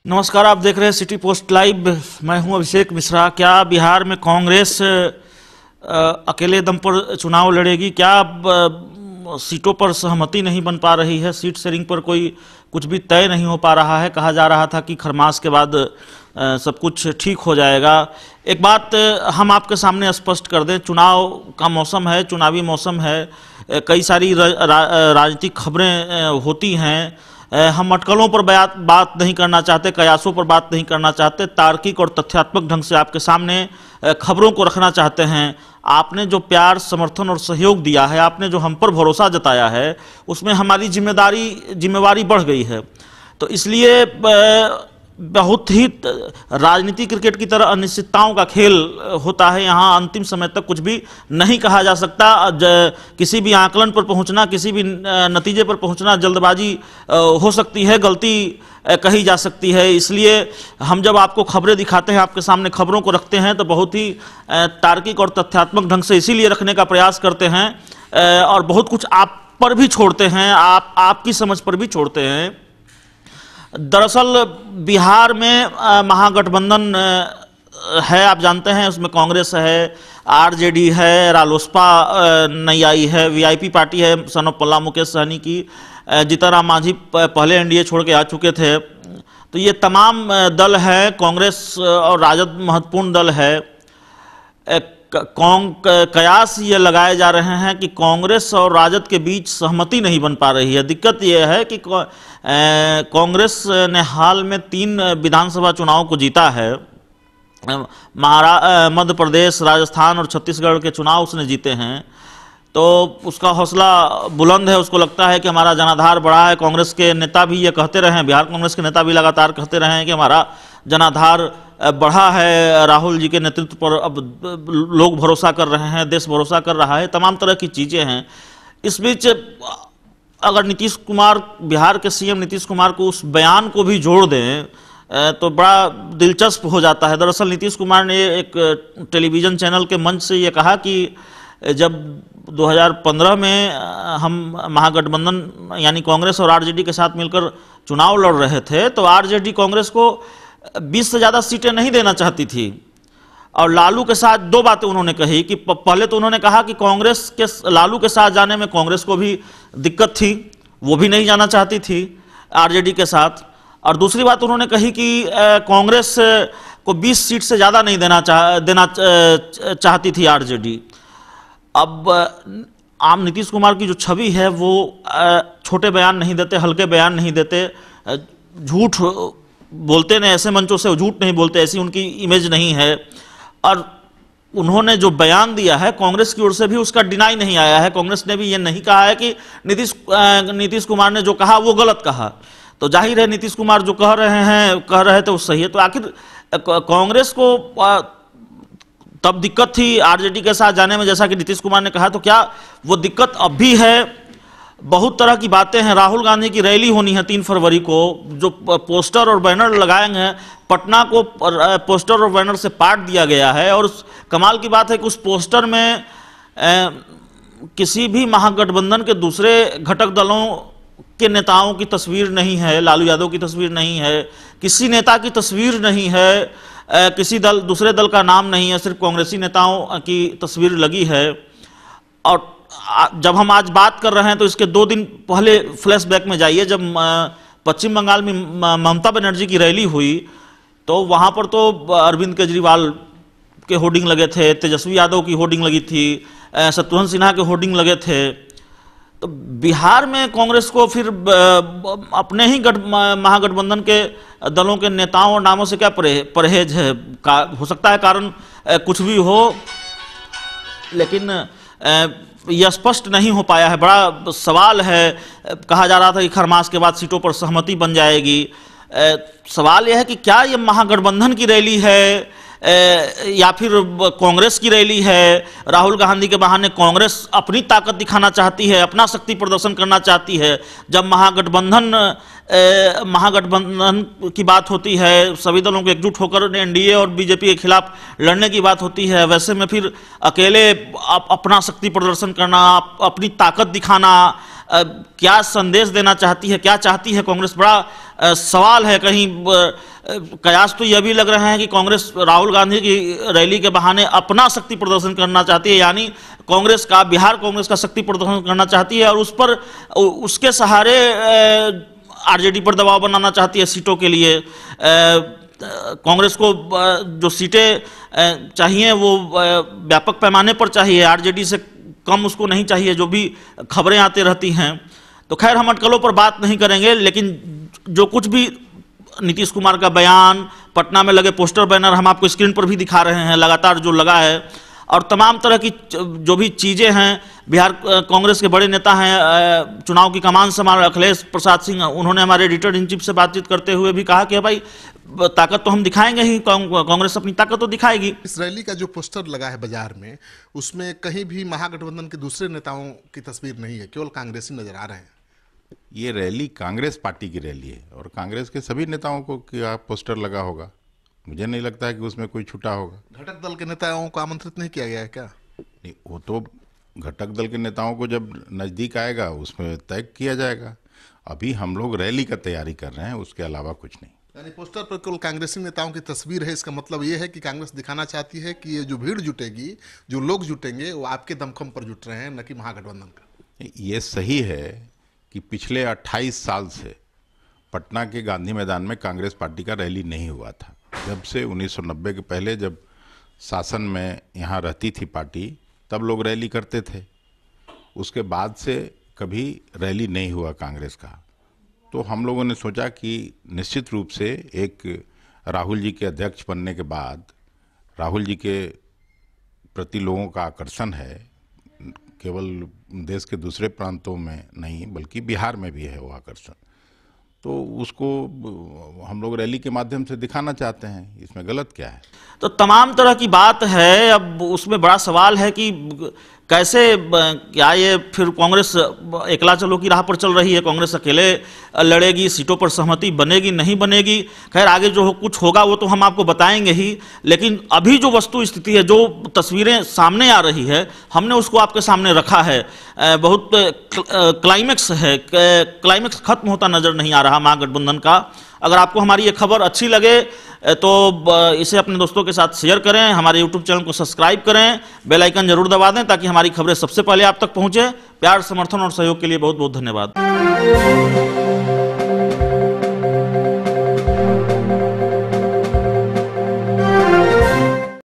नमस्कार, आप देख रहे हैं सिटी पोस्ट लाइव। मैं हूं अभिषेक मिश्रा। क्या बिहार में कांग्रेस अकेले दम पर चुनाव लड़ेगी? क्या सीटों पर सहमति नहीं बन पा रही है? सीट शेयरिंग पर कोई कुछ भी तय नहीं हो पा रहा है। कहा जा रहा था कि खरमास के बाद सब कुछ ठीक हो जाएगा। एक बात हम आपके सामने स्पष्ट कर दें, चुनाव का मौसम है, चुनावी मौसम है, कई सारी राजनीतिक खबरें होती हैं। हम अटकलों पर बात नहीं करना चाहते, कयासों पर बात नहीं करना चाहते, तार्किक और तथ्यात्मक ढंग से आपके सामने खबरों को रखना चाहते हैं। आपने जो प्यार, समर्थन और सहयोग दिया है, आपने जो हम पर भरोसा जताया है, उसमें हमारी जिम्मेवारी बढ़ गई है। तो इसलिए बहुत ही राजनीति क्रिकेट की तरह अनिश्चितताओं का खेल होता है। यहाँ अंतिम समय तक कुछ भी नहीं कहा जा सकता। किसी भी आकलन पर पहुँचना, किसी भी नतीजे पर पहुँचना जल्दबाजी हो सकती है, गलती कही जा सकती है। इसलिए हम जब आपको खबरें दिखाते हैं, आपके सामने खबरों को रखते हैं, तो बहुत ही तार्किक और तथ्यात्मक ढंग से इसीलिए रखने का प्रयास करते हैं और बहुत कुछ आप पर भी छोड़ते हैं, आपकी समझ पर भी छोड़ते हैं। दरअसल बिहार में महागठबंधन है, आप जानते हैं, उसमें कांग्रेस है, आरजेडी है, रालोसपा नई आई है, वीआईपी पार्टी है सन ऑफ पल्ला मुकेश सहनी की, जीतन राम मांझी पहले एनडीए छोड़ के आ चुके थे। तो ये तमाम दल हैं, कांग्रेस और राजद महत्वपूर्ण दल है। कयास ये लगाए जा रहे हैं कि कांग्रेस और राजद के बीच सहमति नहीं बन पा रही है। दिक्कत ये है कि कांग्रेस ने हाल में 3 विधानसभा चुनाव को जीता है। मध्य प्रदेश, राजस्थान और छत्तीसगढ़ के चुनाव उसने जीते हैं, तो उसका हौसला बुलंद है। उसको लगता है कि हमारा जनाधार बढ़ा है। कांग्रेस के नेता भी ये कहते रहे हैं, बिहार कांग्रेस के नेता भी लगातार कहते रहे हैं कि हमारा जनाधार बढ़ा है, राहुल जी के नेतृत्व पर अब लोग भरोसा कर रहे हैं, देश भरोसा कर रहा है, तमाम तरह की चीज़ें हैं। इस बीच अगर नीतीश कुमार, बिहार के सीएम नीतीश कुमार को उस बयान को भी जोड़ दें तो बड़ा दिलचस्प हो जाता है। दरअसल नीतीश कुमार ने एक टेलीविज़न चैनल के मंच से ये कहा कि जब 2015 में हम महागठबंधन यानी कांग्रेस और आरजेडी के साथ मिलकर चुनाव लड़ रहे थे, तो आरजेडी कांग्रेस को 20 से ज़्यादा सीटें नहीं देना चाहती थी। और लालू के साथ 2 बातें उन्होंने कही कि पहले तो उन्होंने कहा कि कांग्रेस के लालू के साथ जाने में कांग्रेस को भी दिक्कत थी, वो भी नहीं जाना चाहती थी आरजेडी के साथ। और दूसरी बात उन्होंने कही कि कांग्रेस को 20 सीट से ज़्यादा नहीं देना चाहती थी आरजेडी। अब आम नीतीश कुमार की जो छवि है वो छोटे बयान नहीं देते, हल्के बयान नहीं देते, झूठ बोलते नहीं, ऐसे मंचों से झूठ नहीं बोलते, ऐसी उनकी इमेज नहीं है। और उन्होंने जो बयान दिया है, कांग्रेस की ओर से भी उसका डिनाई नहीं आया है। कांग्रेस ने भी ये नहीं कहा है कि नीतीश कुमार ने जो कहा वो गलत कहा। तो जाहिर है नीतीश कुमार जो कह रहे थे वो सही है। तो आखिर कांग्रेस को तब दिक्कत थी आरजेडी के साथ जाने में, जैसा कि नीतीश कुमार ने कहा, तो क्या वो दिक्कत अब भी है? बहुत तरह की बातें हैं। राहुल गांधी की रैली होनी है 3 फरवरी को, जो पोस्टर और बैनर लगाएंगे हैं, पटना को पोस्टर और बैनर से पाट दिया गया है। और कमाल की बात है कि उस पोस्टर में किसी भी महागठबंधन के दूसरे घटक दलों के नेताओं की तस्वीर नहीं है, लालू यादव की तस्वीर नहीं है, किसी नेता की तस्वीर नहीं है, किसी दूसरे दल का नाम नहीं है, सिर्फ कांग्रेसी नेताओं की तस्वीर लगी है। और जब हम आज बात कर रहे हैं तो इसके 2 दिन पहले फ्लैशबैक में जाइए, जब पश्चिम बंगाल में ममता बनर्जी की रैली हुई तो वहाँ पर तो अरविंद केजरीवाल के होर्डिंग लगे थे, तेजस्वी यादव की होर्डिंग लगी थी, शत्रुघ्न सिन्हा के होर्डिंग लगे थे। तो बिहार में कांग्रेस को फिर अपने ही महागठबंधन के दलों के नेताओं और नामों से क्या परहेज है? हो सकता है कारण कुछ भी हो, लेकिन यह स्पष्ट नहीं हो पाया है। बड़ा सवाल है। कहा जा रहा था कि खरमास के बाद सीटों पर सहमति बन जाएगी। सवाल यह है कि क्या ये महागठबंधन की रैली है या फिर कांग्रेस की रैली है? राहुल गांधी के बहाने कांग्रेस अपनी ताकत दिखाना चाहती है, अपना शक्ति प्रदर्शन करना चाहती है। जब महागठबंधन की बात होती है, सभी दलों को एकजुट होकर एनडीए और बीजेपी के खिलाफ लड़ने की बात होती है, वैसे में फिर अकेले अपना शक्ति प्रदर्शन करना, अपनी ताकत दिखाना, क्या संदेश देना चाहती है, क्या चाहती है कांग्रेस, बड़ा सवाल है। कहीं कयास तो यह भी लग रहे हैं कि कांग्रेस राहुल गांधी की रैली के बहाने अपना शक्ति प्रदर्शन करना चाहती है, यानी कांग्रेस का, बिहार कांग्रेस का शक्ति प्रदर्शन करना चाहती है और उस पर, उसके सहारे आरजेडी पर दबाव बनाना चाहती है सीटों के लिए। कांग्रेस को जो सीटें चाहिए वो व्यापक पैमाने पर चाहिए, आरजेडी से कम उसको नहीं चाहिए, जो भी खबरें आती रहती हैं। तो खैर हम अटकलों पर बात नहीं करेंगे, लेकिन जो कुछ भी नीतीश कुमार का बयान, पटना में लगे पोस्टर बैनर हम आपको स्क्रीन पर भी दिखा रहे हैं, लगातार जो लगा है, और तमाम तरह की जो भी चीज़ें हैं, बिहार कांग्रेस के बड़े नेता हैं, चुनाव की कमान संभाल अखिलेश प्रसाद सिंह, उन्होंने हमारे एडिटर इन चीफ से बातचीत करते हुए भी कहा कि भाई ताकत तो हम दिखाएंगे ही, कांग्रेस अपनी ताकत तो दिखाएगी। इस रैली का जो पोस्टर लगा है बाजार में, उसमें कहीं भी महागठबंधन के दूसरे नेताओं की तस्वीर नहीं है, केवल कांग्रेसी नजर आ रहे हैं। ये रैली कांग्रेस पार्टी की रैली है और कांग्रेस के सभी नेताओं को क्या पोस्टर लगा होगा, मुझे नहीं लगता है कि उसमें कोई छुटा होगा। घटक दल के नेताओं को आमंत्रित नहीं किया गया है क्या? नहीं, वो तो घटक दल के नेताओं को जब नज़दीक आएगा उसमें तय किया जाएगा। अभी हम लोग रैली का तैयारी कर रहे हैं, उसके अलावा कुछ नहीं। यानी पोस्टर पर केवल कांग्रेसी नेताओं की तस्वीर है, इसका मतलब ये है कि कांग्रेस दिखाना चाहती है कि ये जो भीड़ जुटेगी, जो लोग जुटेंगे, वो आपके दमखम पर जुट रहे हैं, न कि महागठबंधन का। ये सही है कि पिछले 28 साल से पटना के गांधी मैदान में कांग्रेस पार्टी का रैली नहीं हुआ था। जब से 1990 के पहले जब शासन में यहाँ रहती थी पार्टी, तब लोग रैली करते थे। उसके बाद से कभी रैली नहीं हुआ कांग्रेस का। तो हम लोगों ने सोचा कि निश्चित रूप से एक राहुल जी के अध्यक्ष बनने के बाद राहुल जी के प्रति लोगों का आकर्षण है, केवल देश के दूसरे प्रांतों में नहीं बल्कि बिहार में भी है वो आकर्षण। तो उसको हम लोग रैली के माध्यम से दिखाना चाहते हैं, इसमें गलत क्या है? तो तमाम तरह की बात है। अब उसमें बड़ा सवाल है कि कैसे, क्या ये फिर कांग्रेस एकला चलो की राह पर चल रही है, कांग्रेस अकेले लड़ेगी, सीटों पर सहमति बनेगी नहीं बनेगी। खैर आगे जो कुछ होगा वो तो हम आपको बताएंगे ही, लेकिन अभी जो वस्तु स्थिति है, जो तस्वीरें सामने आ रही है, हमने उसको आपके सामने रखा है। बहुत क्लाइमेक्स है, क्लाइमेक्स खत्म होता नजर नहीं आ रहा महागठबंधन का। अगर आपको हमारी ये खबर अच्छी लगे तो इसे अपने दोस्तों के साथ शेयर करें, हमारे YouTube चैनल को सब्सक्राइब करें, बेल आइकन जरूर दबा दें ताकि हमारी खबरें सबसे पहले आप तक पहुंचे। प्यार, समर्थन और सहयोग के लिए बहुत बहुत धन्यवाद।